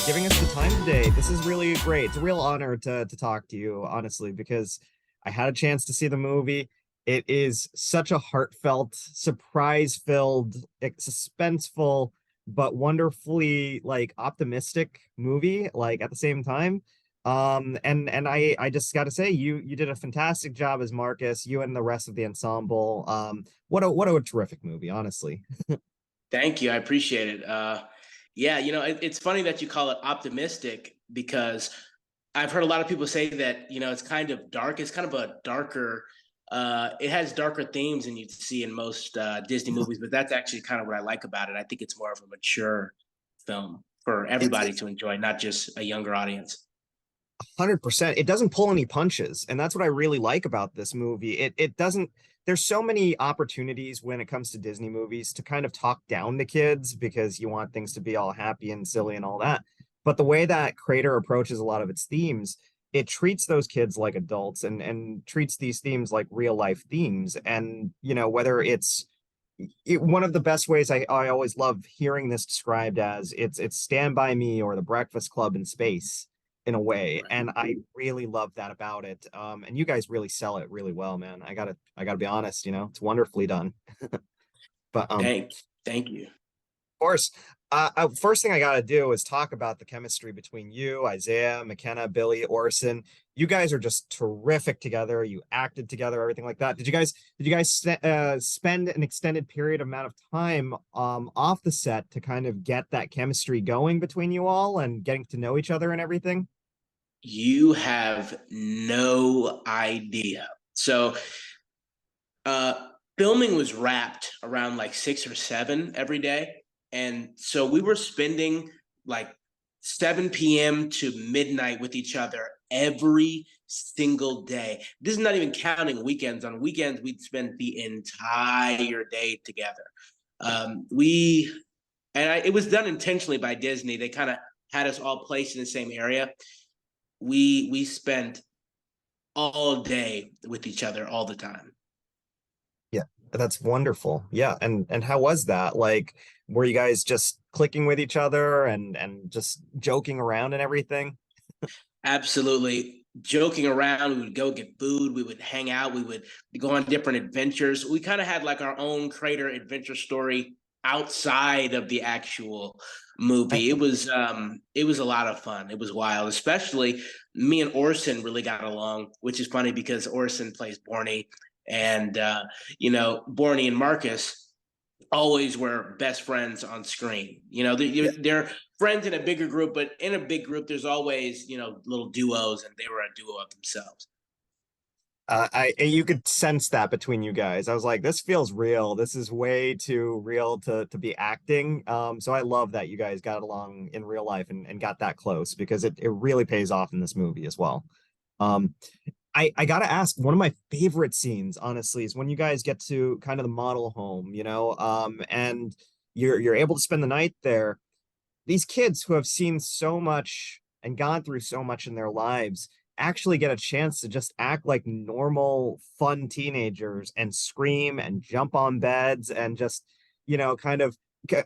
giving us the time today. This is really great. It's a real honor to talk to you, honestly, because I had a chance to see the movie. It is such a heartfelt, surprise-filled, suspenseful, but wonderfully like optimistic movie, like at the same time. And I just got to say, you did a fantastic job as Marcus, you and the rest of the ensemble. What a terrific movie, honestly. Thank you. I appreciate it. Yeah, it's funny that you call it optimistic because I've heard a lot of people say that, it's kind of dark. It's kind of a darker, it has darker themes than you'd see in most Disney movies, but that's actually kind of what I like about it. I think it's more of a mature film for everybody It's to enjoy, not just a younger audience. 100%. It doesn't pull any punches, and that's what I really like about this movie. It doesn't. There's so many opportunities when it comes to Disney movies to kind of talk down to kids because you want things to be all happy and silly and all that. But the way that creator approaches a lot of its themes, it treats those kids like adults and treats these themes like real life themes. And whether one of the best ways I always love hearing this described as it's Stand By Me or The Breakfast Club in space in a way, Right. and I really love that about it. And you guys really sell it really well, man. I gotta be honest, it's wonderfully done. But Thank, thank you. course, first thing I got to do is talk about the chemistry between you, Isaiah, McKenna, Billy, Orson. You guys are just terrific together. You acted together, everything like that. Did you guys spend an extended period amount of time off the set to kind of get that chemistry going between you all and getting to know each other and everything? You have no idea. So, filming was wrapped around like 6 or 7 every day. And so we were spending like 7 p.m. to midnight with each other every single day. This is not even counting weekends. On weekends, we'd spend the entire day together. We and it was done intentionally by Disney. They kind of had us all placed in the same area. We spent all day with each other all the time. Yeah, that's wonderful. Yeah, and how was that? Like, were you guys just clicking with each other and just joking around and everything? Absolutely. Joking around, we would go get food, we would hang out, we would go on different adventures. We kind of had like our own creator adventure story outside of the actual I movie. It was a lot of fun. It was wild. Especially me and Orson really got along, which is funny because Orson plays Borny and Borny and Marcus always were best friends on screen. They're friends in a bigger group, but in a big group, there's always little duos, and they were a duo of themselves. you could sense that between you guys. I was like, this feels real. This is way too real to be acting. So I love that you guys got along in real life and got that close because it really pays off in this movie as well. Um, I gotta ask, one of my favorite scenes, honestly, is when you guys get to kind of the model home, and you're able to spend the night there. These kids who have seen so much and gone through so much in their lives actually get a chance to just act like normal, fun teenagers and scream and jump on beds and just, kind of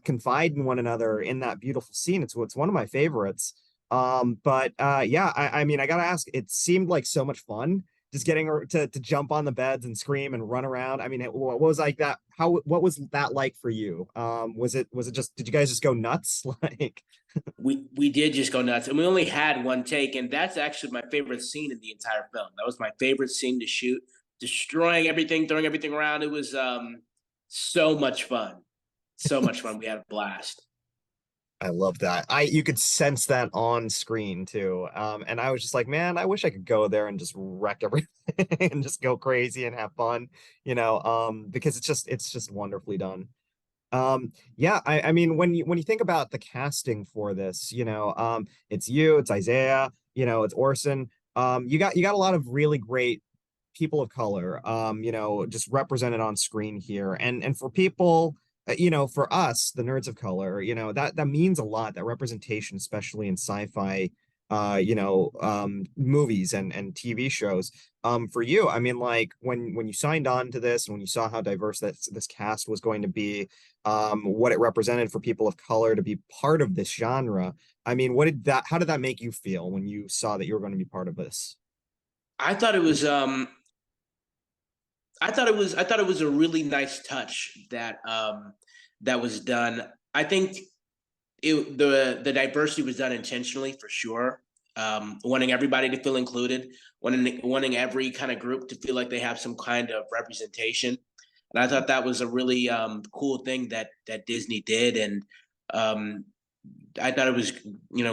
confide in one another in that beautiful scene. It's one of my favorites. But yeah, I mean, I gotta ask, it seemed like so much fun just getting her to jump on the beds and scream and run around. I mean, what was like that? What was that like for you? Was it just, did you guys just go nuts? Like, We did just go nuts, and we only had one take, and that's actually my favorite scene in the entire film. That was my favorite scene to shoot, destroying everything, throwing everything around. It was so much fun, so much fun. We had a blast. I love that. You could sense that on screen too. And I was just like, man, I wish I could go there and just wreck everything and just go crazy and have fun, because it's just wonderfully done. Yeah, I mean, when you think about the casting for this, it's you, it's Isaiah, it's Orson. You got a lot of really great people of color, just represented on screen here. And for people, for us, the nerds of color, that means a lot, that representation, especially in sci-fi movies and TV shows. For you, I mean, like when you signed on to this and when you saw how diverse this cast was going to be, what it represented for people of color to be part of this genre. I mean, how did that make you feel when you saw that you were going to be part of this? I thought it was I thought it was a really nice touch that was done. I think the diversity was done intentionally for sure. Wanting everybody to feel included, wanting every kind of group to feel like they have some kind of representation, and I thought that was a really cool thing that Disney did, and um, I thought it was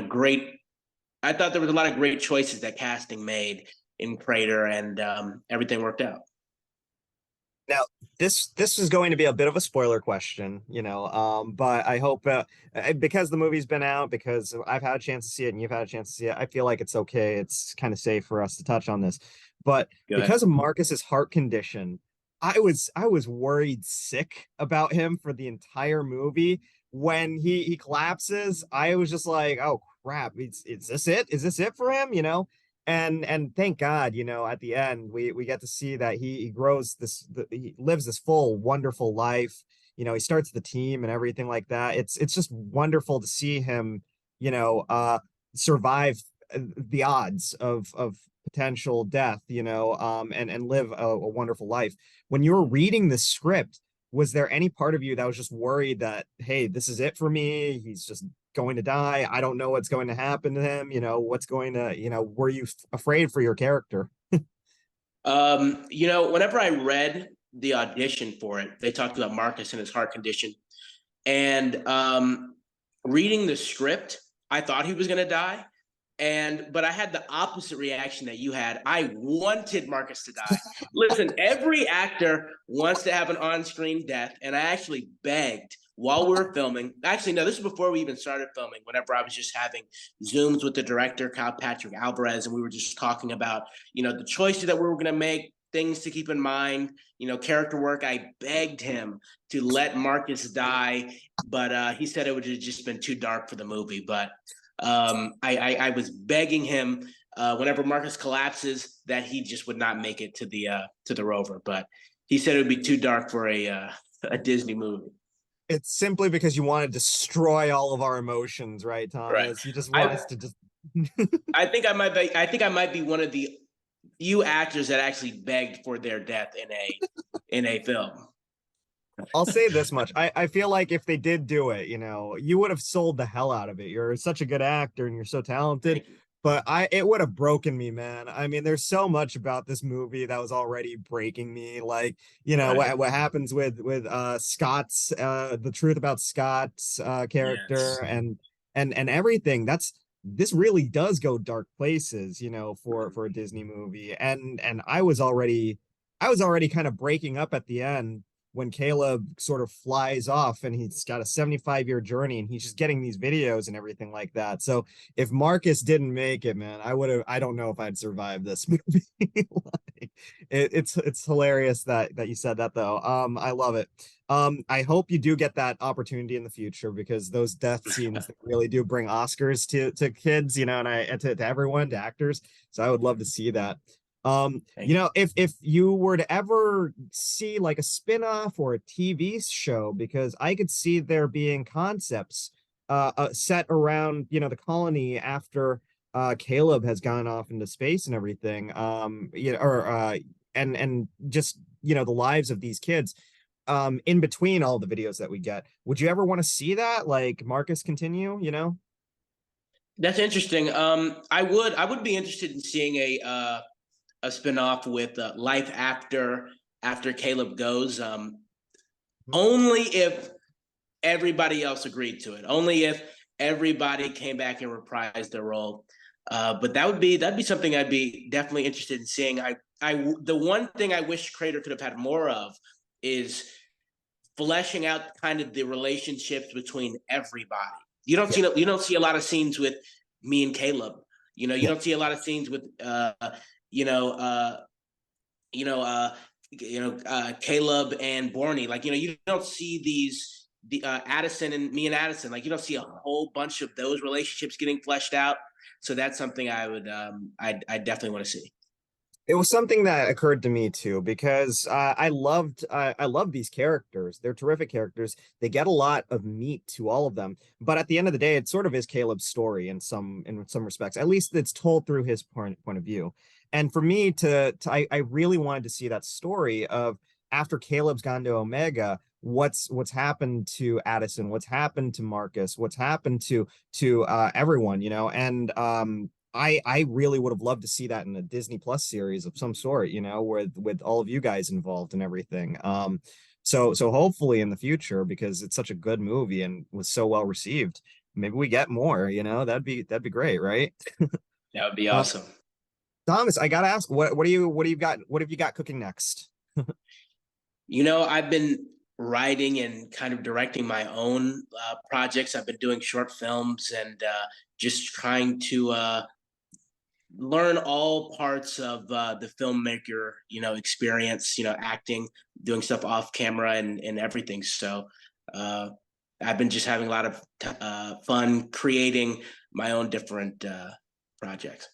great. I thought there was a lot of great choices that casting made in Crater, and everything worked out. Now, this is going to be a bit of a spoiler question, but I hope because the movie's been out, because I've had a chance to see it and you've had a chance to see it, I feel like it's okay. It's kind of safe for us to touch on this. But Go ahead. because of Marcus's heart condition, I was worried sick about him for the entire movie. When he collapses, I was just like, oh crap, is this it? Is this it for him? And thank God, at the end we get to see that he grows he lives this full wonderful life. He starts the team and everything like that. It's just wonderful to see him, you know, uh survive the odds of potential death, and live a wonderful life. When you were reading the script, was there any part of you that was just worried that, hey, this is it for me? He's just going to die. I don't know what's going to happen to him. Were you afraid for your character? Whenever I read the audition for it, they talked about Marcus and his heart condition. And reading the script, I thought he was going to die. But I had the opposite reaction that you had. I wanted Marcus to die. Listen, every actor wants to have an on-screen death, and I actually begged while we were filming. Actually, no, this was before we even started filming. Whenever I was just having Zooms with the director, Kyle Patrick Alvarez, and we were just talking about, the choices that we were going to make, things to keep in mind, character work. I begged him to let Marcus die, but he said it would have just been too dark for the movie. But I was begging him whenever Marcus collapses that he just would not make it to the rover, but he said it would be too dark for a Disney movie. It's simply because you want to destroy all of our emotions, right, Right. Thomas? You just want I us to just I think I might be one of the few actors that actually begged for their death in a film. I'll say this much. I feel like if they did do it, you would have sold the hell out of it. You're such a good actor and you're so talented. Thank you. But it would have broken me, man. I mean, there's so much about this movie that was already breaking me. Like, Right. what happens with Scott's the truth about Scott's character Yes. and everything. This really does go dark places, for a Disney movie. And I was already kind of breaking up at the end when Caleb sort of flies off and he's got a 75-year journey and he's just getting these videos and everything like that. So if Marcus didn't make it, man, I don't know if I'd survive this movie. It's hilarious that you said that though. I love it. I hope you do get that opportunity in the future because those death scenes they really do bring Oscars to kids, and to everyone, to actors. So I would love to see that. Thank you. If you were to ever see like a spin-off or a TV show, because I could see there being concepts set around, the colony after Caleb has gone off into space and everything. Or and just, the lives of these kids in between all the videos that we get. Would you ever want to see that? Like Marcus continue? That's interesting. I would be interested in seeing a spinoff with life after Caleb goes. Only if everybody else agreed to it. Only if everybody came back and reprised their role. But that'd be something I'd be definitely interested in seeing. The one thing I wish Crater could have had more of is fleshing out kind of the relationships between everybody. Yeah, You don't see a lot of scenes with me and Caleb. You yeah. don't see a lot of scenes with you know uh you know Caleb and Borney. Like, you don't see the Addison and Me and Addison. Like you don't see a whole bunch of those relationships getting fleshed out. So that's something I would I definitely want to see. It was something that occurred to me too because I love these characters. They're terrific characters. They get a lot of meat to all of them, but at the end of the day, it sort of is Caleb's story in some respects. At least it's told through his point of view. And for me I really wanted to see that story of after Caleb's gone to Omega, what's happened to Addison, what's happened to Marcus, what's happened to everyone, you know, and I really would have loved to see that in a Disney Plus series of some sort, you know, with all of you guys involved and everything. So hopefully in the future, because it's such a good movie and was so well received, maybe we get more, you know, that'd be great, right? That would be Uh, awesome. Thomas, I gotta ask, what do you got? What have you got cooking next? You know, I've been writing and kind of directing my own projects. I've been doing short films and just trying to learn all parts of the filmmaker, you know, experience, you know, acting, doing stuff off camera and everything. So uh, I've been just having a lot of fun creating my own different projects.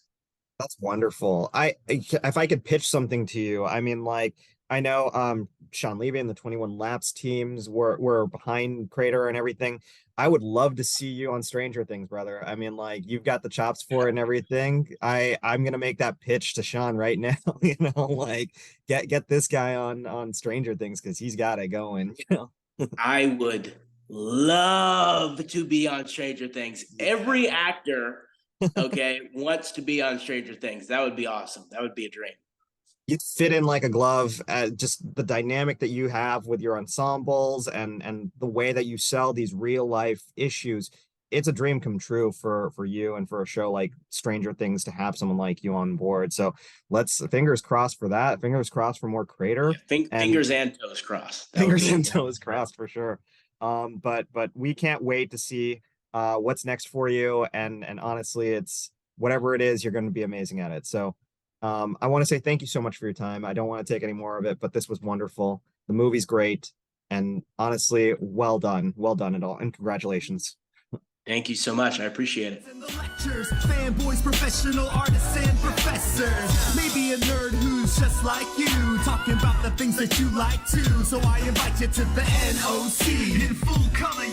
That's wonderful. If I could pitch something to you, I mean, like I know Sean Levy and the 21 Laps teams were behind Crater and everything. I would love to see you on Stranger Things, brother. I mean, like you've got the chops for it and everything. I'm gonna make that pitch to Sean right now, you know, like get this guy on Stranger Things because he's got it going, you know. I would love to be on Stranger Things. Yeah. Every actor, okay, wants to be on Stranger Things. That would be awesome. That would be a dream. You fit in like a glove. Just the dynamic that you have with your ensembles and the way that you sell these real life issues. It's a dream come true for you and for a show like Stranger Things to have someone like you on board. So let's fingers crossed for that. Fingers crossed for more Crater and Fingers and toes crossed. That would fingers be and toes crossed for sure. But we can't wait to see what's next for you. And honestly, it's whatever it is, you're going to be amazing at it. So I want to say thank you so much for your time. I don't want to take any more of it, but this was wonderful. The movie's great. And honestly, well done at all. And congratulations. Thank you so much. I appreciate it. In the lectures, fanboys, professional artists, and professors. Maybe a nerd who's just like you, talking about the things that you like too. So I invite you to the NOC in full color.